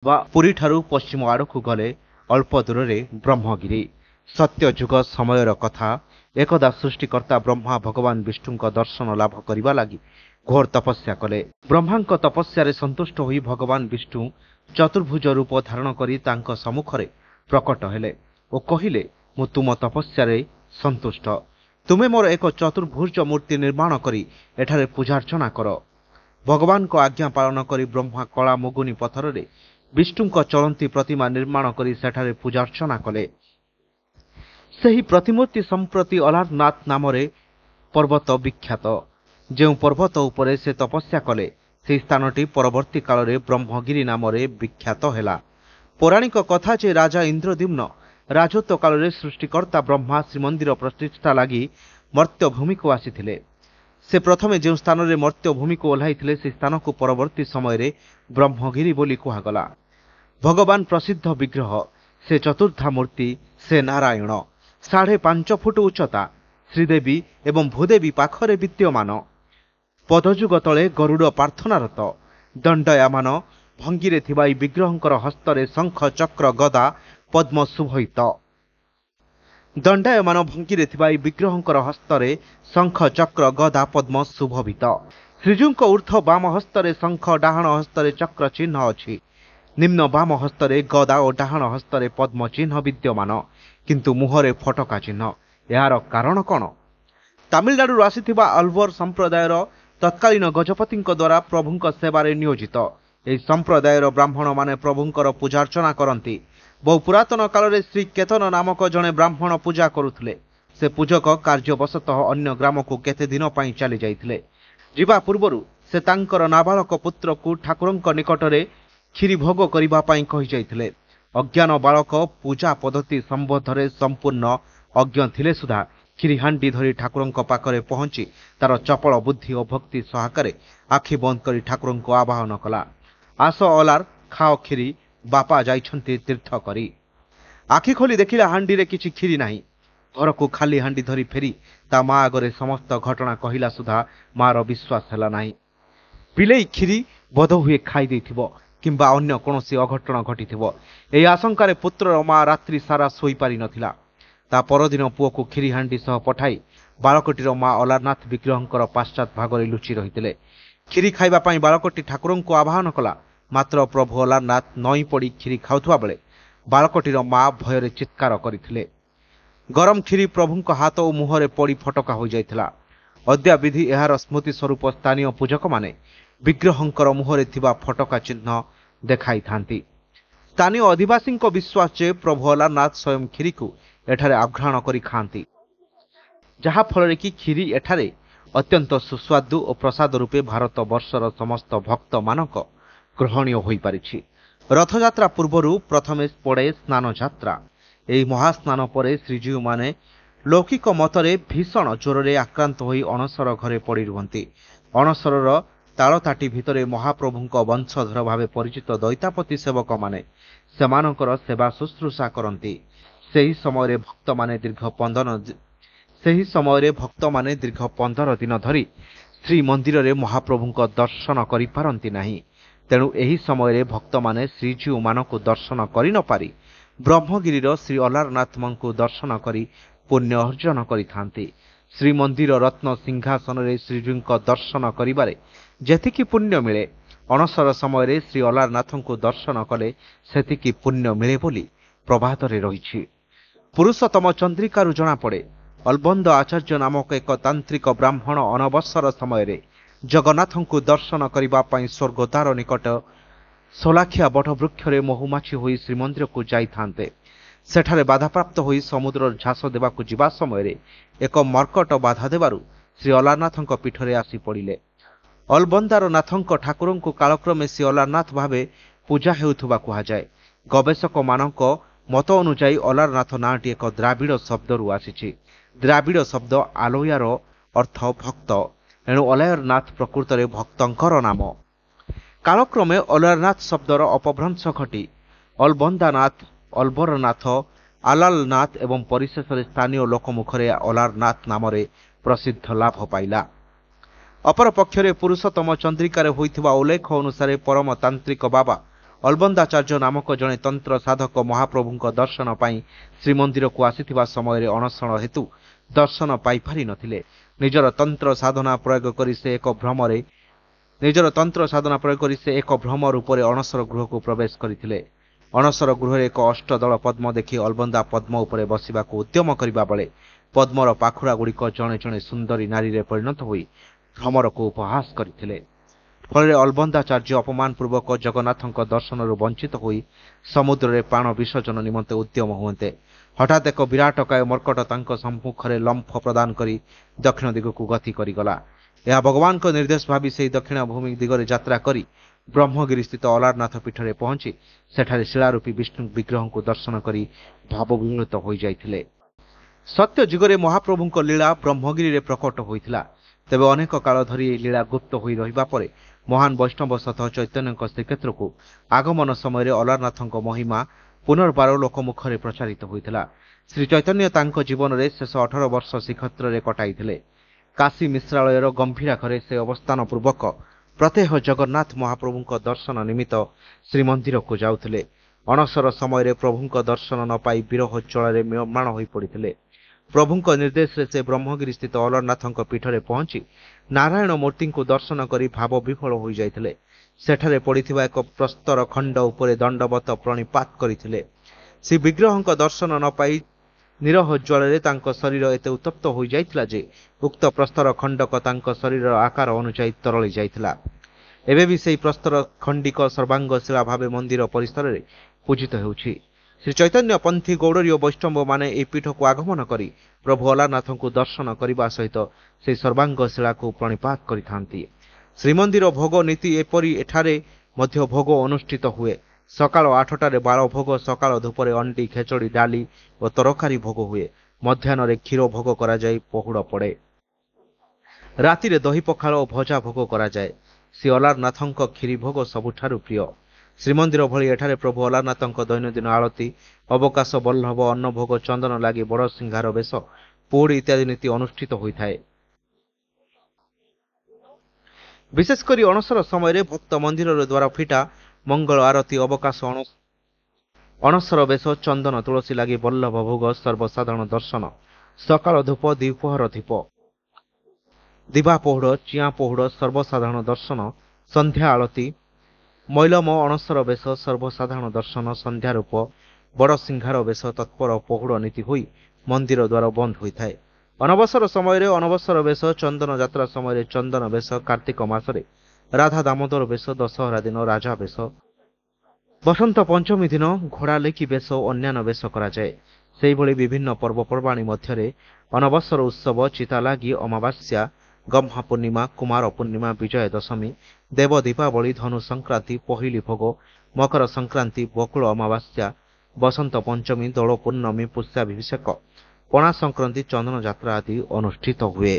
पुरी ठारू पश्चिम आड़कू गले अल्प दूर में ब्रह्मगिरी सत्य जुग समयर कथा एकदा सृष्टिकर्ता ब्रह्मा भगवान विष्णु दर्शन लाभ करने लगी घोर तपस्या कले। ब्रह्मा तपस्या संतुष्ट होई भगवान विष्णु चतुर्भुज रूप धारण कर सम्मुख प्रकट हेले और कहिले मु तुम तपस्या संतुष्ट तुमे मोर एक चतुर्भुज मूर्ति निर्माण करी एठारे पूजार्चना कर। भगवान को आज्ञा पालन करी ब्रह्मा कला मुगुनी पथर रे विष्णु चलंती प्रतिमा निर्माण करी सेठारे पूजार्चना कले। सही प्रतिमूर्ति संप्रति अलारनाथ नाम पर्वत विख्यात। जो पर्वत उपरे से तपस्या कले से स्थानटी परवर्ती काल रे ब्रह्मगिरी नाम विख्यात हैला। पौराणिक कथा जे राजा इंद्रद्युम्न राजत्व काल रे सृष्टिकर्ता ब्रह्मा श्रीमंदिर प्रतिष्ठा लगी मर्त्यभूमि को आसीथिले। से प्रथमे जो स्थान रे मर्त्यभूमि को ओह्लाइथिले से स्थान को परवर्ती समय रे ब्रह्मगिरी बोली कुहागला। भगवान प्रसिद्ध विग्रह से चतुर्धा मूर्ति से नारायण 5.5 फुट उच्चता श्रीदेवी एवं भूदेवी पाखरे विद्यमान। पदजुग तले गरुड़ प्रार्थनारत दंडयामान भंगी थिबा विग्रहंकर हस्तरे शंख चक्र गदा पद्म शुभहित। दंडायमान भंगी थिबा विग्रहंकर हस्तरे शंख चक्र गदा पद्म शुभभित। श्रीजुंक ऊर्ध्व बाम हस्तरे शंख डाहण हस्तरे चक्र चिन्ह अछि। निम्न बाम हस्तरे गदा और डाहण हस्तरे पद्म चिन्ह विद्यमान किंतु मुहरे फटका चिन्ह। यार कारण कौन? तमिलनाडु आसीथिबा अल्वर संप्रदायर तत्कालीन गजपति द्वारा प्रभुंक सेवारे नियोजित यह संप्रदायर ब्राह्मण माने प्रभुंकर पूजार्चना करती। बहु पुरातन काल में श्री केतन नामक जड़े ब्राह्मण पूजा करुले। से पूजक कार्यवशतः अन्य ग्राम को केते दिन पई चली जाइथिले। जीवा पूर्वरु से तांकर नाबालक पुत्र को ठाकुरंक निकटरे क्षीरी भोग करिबा पई कहि जाइथिले। अज्ञान बालक पूजा पद्धति संबंधरे संपूर्ण अज्ञ थिले सुधा क्षीरी हांडी धरी ठाकुरंक पाखरे पहुंची तार चपल बुद्धि और भक्ति सहकारे आखि बंद करी ठाकुरंक आवाहन कला। आस अलार खाओ क्षीरी बापा जाइछन्ति तीर्थ करी। आखि खोली देखिला हांडी रे किछि क्षीरी नाही। घर को खाली हांडी धरी फेरी ता माँ आगरे समस्त घटना कहिला सुधा मार विश्वास हैला नाही। पिलेई क्षीरी बोध हुए खाई देथिबो किंबा अन्य कोनोसी अघटन घटिथिबो एई आशंकारे पुत्र माँ रात्रि सारा सोई पारि नथिला। ता परदिन पुओ को क्षीरी हांडी सह पठाई बालकटीर माँ अलारनाथ विग्रहंकर पाश्चात भागरे लुचि रहिथिले। क्षीरी खाइबा पई बालकटी ठाकुरंको आवाहन कला मात्र प्रभु अलारनाथ नई पड़ी क्षीरी खाउथबा बेले बालकटीर माँ भୟରେ चित्कार करिथिले। गरम क्षीरी प्रभुंक हाथ और मुहरे पड़ी फटका हो जाइथिला। अद्याविधि एहार स्मृति स्वरूप स्थानीय पूजक माने विग्रहंकर मुहरे थिबा फटका चिन्ह देखाई थांती। स्थानीय अधिवासी विश्वास जे प्रभु अलारनाथ स्वयं क्षीरी को एठारे आघ्राण करी खांती जहा फल कि क्षीरी एठारे अत्यंत सुस्वादु और प्रसाद रूपे भारत वर्षर समस्त भक्त मानक ग्रहणीय होई पारिछि। रथयात्रा पूर्वरु प्रथमे पड़े स्नान यात्रा। एही महास्नान परे श्रीजीव माने लौकिक मतरे भीषण ज्वरे आक्रांत होई अणसर घरे पड़ी रुहंती। अणसरर तालताटी भितरे महाप्रभुंक वंशधर भावे परिचित दैतापति सेवक माने सेमानकर सेवा शुश्रूषा करती। सही समय भक्त माने दीर्घ 15 दिन धरी श्री मंदिर रे महाप्रभुंक दर्शन करि पारंती नाही। तेणु एही समय भक्त माने श्रीजीव मानक दर्शन करि न पारि ब्रह्मगिरीर श्री अलारनाथ को दर्शन करी पुण्य अर्जन करिथांती। श्रीमंदिर रत्न सिंहासन रे श्रीजीव दर्शन करिबारे जेतिकी पुण्य मिले अणसर समय श्री अलारनाथ को दर्शन कले सेतिकी पुण्य मिले बोली प्रभात रे रहिछि। पुरुषोत्तम चंद्रिकारु जना पड़े अलबंद आचार्य नामक एक तांत्रिक ब्राह्मण अनवसर समय जगन्नाथ को दर्शन करने स्वर्गद्वार निकट सोलाखिया बटवृक्ष महुमाछी होई श्रीमंदिर को जाइथांते। सेठारे बाधाप्राप्त होई समुद्र झास देवाकू जिबा समय एक मर्कट बाधा देवारु श्री अलारनाथ पीठरे आसी पड़िले। अलबंदार नाथंक ठाकुरंकु कालक्रमे श्री अलारनाथ भावे पूजा हेउथुबा कुहाजाए। गवेषक मानक मत अनुजाई अलारनाथ नाटी एक द्राविड़ शब्दरू आसीछि। द्राविड़ शब्द आलोयार अर्थ भक्त एणु अलारनाथ प्रकृत में भक्तंकर नाम। कालक्रमे अलारनाथ शब्दर अपभ्रंश घटी अलबंदानाथ अलबरनाथ आलालनाथ एवं परिशेष स्थानीय लोकमुखरे अलारनाथ नाम प्रसिद्ध लाभ पाइला। अपरपक्षरे पुरुषोत्तम चंद्रिकार होइथिबा उल्लेख अनुसार परम तांत्रिक बाबा ଅଲବନ୍ଦାଚାର୍ଯ୍ୟ ନାମକ ଜଣେ ତନ୍ତ୍ର ସାଧକ ମହାପ୍ରଭୁଙ୍କ ଦର୍ଶନ ପାଇଁ ଶ୍ରୀମନ୍ଦିରକୁ ଆସିଥିବା ସମୟରେ ଅଣସର ହେତୁ ଦର୍ଶନ ପାଇପାରି ନଥିଲେ। ନିଜର ତନ୍ତ୍ର ସାଧନା ପ୍ରୟୋଗ କରି ସେ ଏକ ଭ୍ରମ ରୂପରେ ଅଣସର ଗୃହକୁ ପ୍ରବେଶ କରିଥିଲେ। ଅଣସର ଗୃହରେ ଏକ ଅଷ୍ଟଦଳ ପଦ୍ମ ଦେଖି ଅଲବନ୍ଦା ପଦ୍ମ ଉପରେ ବସିବାକୁ ଉଦ୍ୟମ କରିବା ବେଳେ ପଦ୍ମର ପାଖୁଡ଼ା ଗୁଡ଼ିକ ଜଣେ ଜଣେ ସୁନ୍ଦରୀ ନାରୀରେ ପରିଣତ ହୋଇ ଭ୍ରମରକୁ ଉପହାସ କରିଥିଲେ। ଫଳରେ ଅଲବନ୍ଦାଚାର୍ଯ୍ୟ ଅପମାନ ପୂର୍ବକ ଜଗନ୍ନାଥଙ୍କ ଦର୍ଶନରୁ ବଞ୍ଚିତ ହୋଇ ସମୁଦ୍ରରେ ପ୍ରାଣ ବିସର୍ଜନ ନିମନ୍ତେ ଉଦ୍ୟମ ହୁଅନ୍ତେ ହଠାତ୍ ଏକ ବିରାଟକାୟ ମର୍କଟ ତାଙ୍କ ସମ୍ମୁଖରେ ଲମ୍ଫ ପ୍ରଦାନ କରି ଦକ୍ଷିଣ ଦିଗକୁ ଗତି କରିଗଲା। ଏହା ଭଗବାନଙ୍କ ନିର୍ଦ୍ଦେଶ ଭାବି ସେହି ଦକ୍ଷିଣ ଭୂମି ଦିଗରେ ଯାତ୍ରା କରି ବ୍ରହ୍ମଗିରି ସ୍ଥିତ ଅଲାରନାଥ ପୀଠରେ ପହଞ୍ଚି ସେଠାରେ ଶିଳାରୂପୀ ବିଷ୍ଣୁ ବିଗ୍ରହଙ୍କୁ ଦର୍ଶନ କରି ଭାବବିହ୍ୱଳିତ ହୋଇଯାଇଥିଲେ। ସତ୍ୟ ଯୁଗରେ ମହାପ୍ରଭୁଙ୍କ ଲୀଳା ବ୍ରହ୍ମଗିରିରେ ପ୍ରକଟ ହୋଇଥିଲା। ତେବେ ଅନେକ କାଳ ଧରି ଏହି ଲୀଳା ଗୁପ୍ତ ହୋଇ ରହିବା ପରେ ମହାନ ବୈଷ୍ଣବ ସତଃ ଚୈତନ୍ୟଙ୍କ ଶ୍ରୀକ୍ଷେତ୍ରକୁ ଆଗମନ ସମୟରେ ଅଲାରନାଥଙ୍କ ମହିମା ପୁନର୍ବାର ଲୋକମୁଖରେ ପ୍ରଚାରିତ ହୋଇଥିଲା। ଶ୍ରୀ ଚୈତନ୍ୟ ତାଙ୍କ ଜୀବନରେ ଶେଷ 18 ବର୍ଷ ଶ୍ରୀକ୍ଷେତ୍ରରେ କଟାଇଥିଲେ। କାଶୀ ମିଶ୍ରାଳୟର ଗମ୍ଭୀରାଖରେ ସେ ଅବସ୍ଥାନ ପୂର୍ବକ ପ୍ରତ୍ୟହ ଜଗନ୍ନାଥ ମହାପ୍ରଭୁଙ୍କ ଦର୍ଶନ ନିମିତ୍ତ ଶ୍ରୀମନ୍ଦିରକୁ ଯାଉଥିଲେ। ଅଣସର ସମୟରେ ପ୍ରଭୁଙ୍କ ଦର୍ଶନ ନ ପାଇ ବିରହ ଜ୍ୱାଳାରେ ମ୍ରିୟମାଣ ହୋଇ ପଡ଼ିଥିଲେ। ପ୍ରଭୁଙ୍କ ନିର୍ଦ୍ଦେଶରେ ସେ ବ୍ରହ୍ମଗିରି ସ୍ଥିତ ଅଲାରନାଥଙ୍କ ପୀଠରେ ପହଞ୍ଚି ନାରାୟଣ ମୂର୍ତ୍ତିଙ୍କୁ ଦର୍ଶନ କରି ଭାବ ବିଫଳ ହୋଇଯାଇଥିଲେ। ସେଠାରେ ପଡ଼ିଥିବା ଏକ ପ୍ରସ୍ତର ଖଣ୍ଡ ଉପରେ ଦଣ୍ଡବତ ପ୍ରଣିପାତ କରିଥିଲେ। ଶ୍ରୀ ବିଗ୍ରହଙ୍କ ଦର୍ଶନ ନ ପାଇ ନିରହ ଜ୍ୱାଳାରେ ତାଙ୍କ ଶରୀର ଏତେ ଉତ୍ତପ୍ତ ହୋଇଯାଇଥିଲା ଯେ ଉକ୍ତ ପ୍ରସ୍ତର ଖଣ୍ଡକ ତାଙ୍କ ଶରୀରର ଆକାର ଅନୁଯାୟୀ ତରଳି ଯାଇଥିଲା। ଏବେ ବି ସେହି ପ୍ରସ୍ତର ଖଣ୍ଡିକ ସର୍ବାଙ୍ଗ ଶିଳା ଭାବେ ମନ୍ଦିର ପରିସରରେ ପୂଜିତ ହେଉଛି। ଶ୍ରୀ ଚୈତନ୍ୟ ପନ୍ଥୀ ଗୌଡ଼ରୀୟ ବୈଷ୍ଣବମାନେ ଏହି ପୀଠକୁ ଆଗମନ କରି ପ୍ରଭୁ ଅଲାରନାଥଙ୍କୁ ଦର୍ଶନ କରିବା ସହିତ ସେହି ସର୍ବାଙ୍ଗ ଶିଳାକୁ ପ୍ରଣିପାତ କରିଥାନ୍ତି। ଶ୍ରୀମନ୍ଦିର ଭୋଗ ନୀତି ଏପରି ଏଠାରେ ମଧ୍ୟ ଭୋଗ ଅନୁଷ୍ଠିତ ହୁଏ। ସକାଳ 8ଟାରେ ବାଳ ଭୋଗ, ସକାଳ ଧୂପରେ ଅଣ୍ଡି, ଖେଚଡ଼ି, ଡାଲି ଓ ତରକାରୀ ଭୋଗ ହୁଏ। ମଧ୍ୟାହ୍ନରେ କ୍ଷୀର ଭୋଗ କରାଯାଇ ପହୁଡ଼ ପଡ଼େ। ରାତିରେ ଦହି ପଖାଳ ଓ ଭଜା ଭୋଗ କରାଯାଏ। ଶ୍ରୀ ଅଲାରନାଥଙ୍କ କ୍ଷୀରି ଭୋଗ ସବୁଠାରୁ ପ୍ରିୟ। ଶ୍ରୀମନ୍ଦିର ଭଳି ଏଠାରେ ପ୍ରଭୁ ଅଲାରନାଥଙ୍କ ଦୈନନ୍ଦିନ ଆଳତି, ଅବକାଶ ବଲ୍ଲଭ, ଅନ୍ନଭୋଗ, ଚନ୍ଦନ ଲାଗି, ବଡ଼ ସିଂହାର ବେଶ, ପୋଡ଼ି ଇତ୍ୟାଦି ନୀତି ଅନୁଷ୍ଠିତ ହୋଇଥାଏ। ବିଶେଷ କରି ଅଣସର ସମୟରେ ଭକ୍ତ ମନ୍ଦିରର ଦ୍ୱାର ଫିଟା, ମଙ୍ଗଳ ଆରତି, ଅବକାଶ, ଅଣସର ବେଶ, ଚନ୍ଦନ, ତୁଳସୀ ଲାଗି, ବଲ୍ଲଭ ଭୋଗ, ସର୍ବସାଧାରଣ ଦର୍ଶନ, ସକାଳ ଧୂପ, ଦ୍ୱିପହର ଧୂପ, ଦିବା ପହୁଡ଼, ଚିଆଁ ପହୁଡ଼, ସର୍ବସାଧାରଣ ଦର୍ଶନ, ସନ୍ଧ୍ୟା ଆଳତି, ମୈଲମ, ଅଣସର ବେଶ, ସର୍ବସାଧାରଣ ଦର୍ଶନ, ସନ୍ଧ୍ୟାରୂପ, ବଡ଼ ସିଂହାର ବେଶ, ତତ୍ପର ପହୁଡ଼ ନୀତି ହୋଇ ମନ୍ଦିର ଦ୍ୱାର ବନ୍ଦ ହୋଇଥାଏ। ଅନବସର ସମୟରେ ଅନବସର ବେଶ, ଚନ୍ଦନ ଯାତ୍ରା ସମୟରେ ଚନ୍ଦନ ବେଶ, କାର୍ତ୍ତିକ ମାସରେ ରାଧା ଦାମୋଦର ବେଶ, ଦଶହରା ଦିନ ରାଜା ବେଶ, ବସନ୍ତ ପଞ୍ଚମୀ ଦିନ ଘୋଡ଼ାଲେଖି ବେଶ ଓ ଅନ୍ୟାନ୍ୟ ବେଶ କରାଯାଏ। ସେହିଭଳି ବିଭିନ୍ନ ପର୍ବପର୍ବାଣୀ ମଧ୍ୟରେ ଅନବସର ଉତ୍ସବ, ଚିତାଲାଗି, ଅମାବାସ୍ୟା, ଗହ୍ମା ପୂର୍ଣ୍ଣିମା, କୁମାର ପୂର୍ଣ୍ଣିମା, ବିଜୟ ଦଶମୀ, ଦେବ ଦୀପାବଳି, ଧନୁ ସଂକ୍ରାନ୍ତି, ପହିଲି ଭୋଗ, ମକର ସଂକ୍ରାନ୍ତି, ବକୁଳ ଅମାବାସ୍ୟା, ବସନ୍ତ ପଞ୍ଚମୀ, ଦୋଳ ପୂର୍ଣ୍ଣମୀ, ପୁଷ୍ୟାଭିଷେକ, ପଣା ସଂକ୍ରାନ୍ତି, ଚନ୍ଦନ ଯାତ୍ରା ଆଦି ଅନୁଷ୍ଠିତ ହୁଏ।